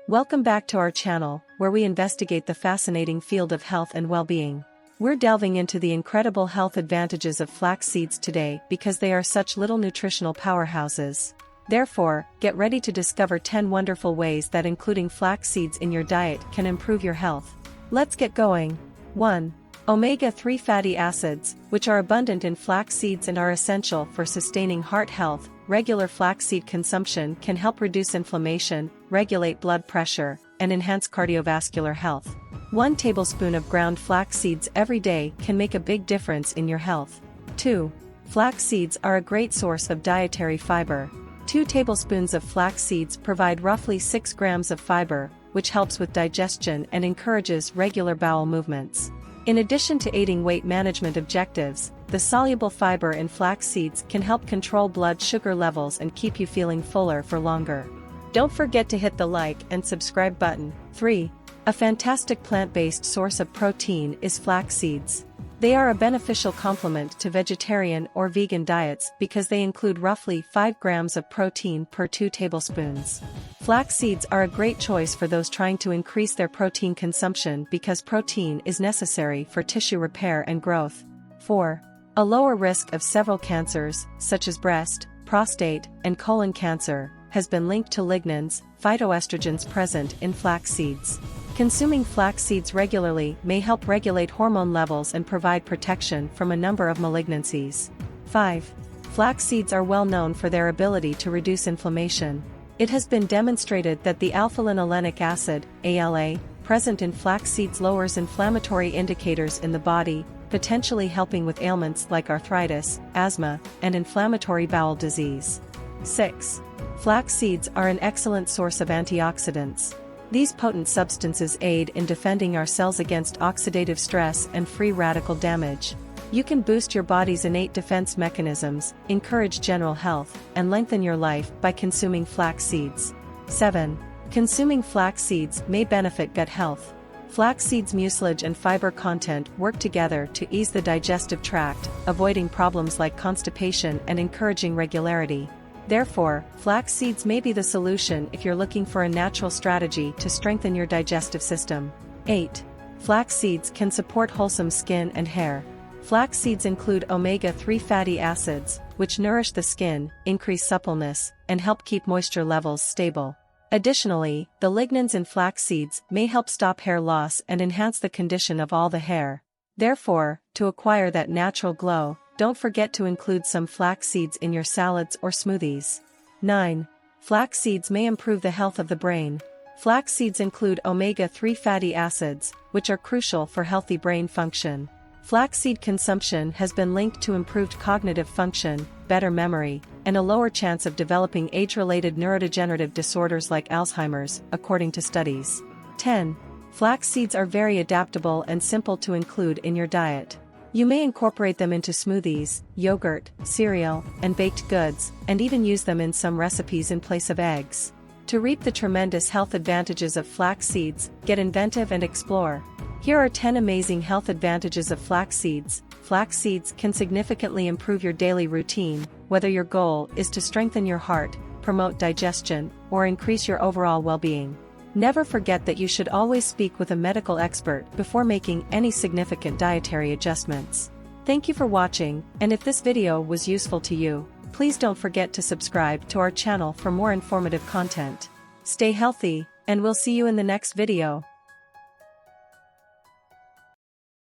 Welcome back to our channel, where we investigate the fascinating field of health and well-being. We're delving into the incredible health advantages of flax seeds today because they are such little nutritional powerhouses. Therefore, get ready to discover 10 wonderful ways that including flax seeds in your diet can improve your health. Let's get going. 1. Omega-3 fatty acids, which are abundant in flax seeds and are essential for sustaining heart health. Regular flaxseed consumption can help reduce inflammation, regulate blood pressure, and enhance cardiovascular health. 1 tablespoon of ground flax seeds every day can make a big difference in your health. 2. Flax seeds are a great source of dietary fiber. 2 tablespoons of flax seeds provide roughly 6 grams of fiber, which helps with digestion and encourages regular bowel movements. In addition to aiding weight management objectives, the soluble fiber in flax seeds can help control blood sugar levels and keep you feeling fuller for longer. Don't forget to hit the like and subscribe button. 3. A fantastic plant-based source of protein is flax seeds. They are a beneficial complement to vegetarian or vegan diets because they include roughly 5 grams of protein per 2 tablespoons. Flax seeds are a great choice for those trying to increase their protein consumption because protein is necessary for tissue repair and growth. 4. A lower risk of several cancers, such as breast, prostate, and colon cancer, has been linked to lignans, phytoestrogens present in flax seeds. Consuming flax seeds regularly may help regulate hormone levels and provide protection from a number of malignancies. 5. Flax seeds are well known for their ability to reduce inflammation. It has been demonstrated that the alpha-linolenic acid, ALA, present in flax seeds lowers inflammatory indicators in the body, potentially helping with ailments like arthritis, asthma, and inflammatory bowel disease. 6. Flax seeds are an excellent source of antioxidants. These potent substances aid in defending our cells against oxidative stress and free radical damage. You can boost your body's innate defense mechanisms, encourage general health, and lengthen your life by consuming flax seeds. 7. Consuming flax seeds may benefit gut health. Flax seeds' mucilage and fiber content work together to ease the digestive tract, avoiding problems like constipation and encouraging regularity. Therefore, flax seeds may be the solution if you're looking for a natural strategy to strengthen your digestive system. 8. Flax seeds can support wholesome skin and hair. Flax seeds include omega-3 fatty acids, which nourish the skin, increase suppleness, and help keep moisture levels stable. Additionally, the lignans in flax seeds may help stop hair loss and enhance the condition of all the hair. Therefore, to acquire that natural glow, don't forget to include some flax seeds in your salads or smoothies. 9. Flax seeds may improve the health of the brain. Flax seeds include omega-3 fatty acids, which are crucial for healthy brain function. Flaxseed consumption has been linked to improved cognitive function, better memory, and a lower chance of developing age-related neurodegenerative disorders like Alzheimer's, according to studies. 10. Flax seeds are very adaptable and simple to include in your diet. You may incorporate them into smoothies, yogurt, cereal, and baked goods, and even use them in some recipes in place of eggs. To reap the tremendous health advantages of flax seeds, get inventive and explore. Here are 10 amazing health advantages of flax seeds. Flax seeds can significantly improve your daily routine, whether your goal is to strengthen your heart, promote digestion, or increase your overall well-being. Never forget that you should always speak with a medical expert before making any significant dietary adjustments. Thank you for watching, and if this video was useful to you, please don't forget to subscribe to our channel for more informative content. Stay healthy, and we'll see you in the next video.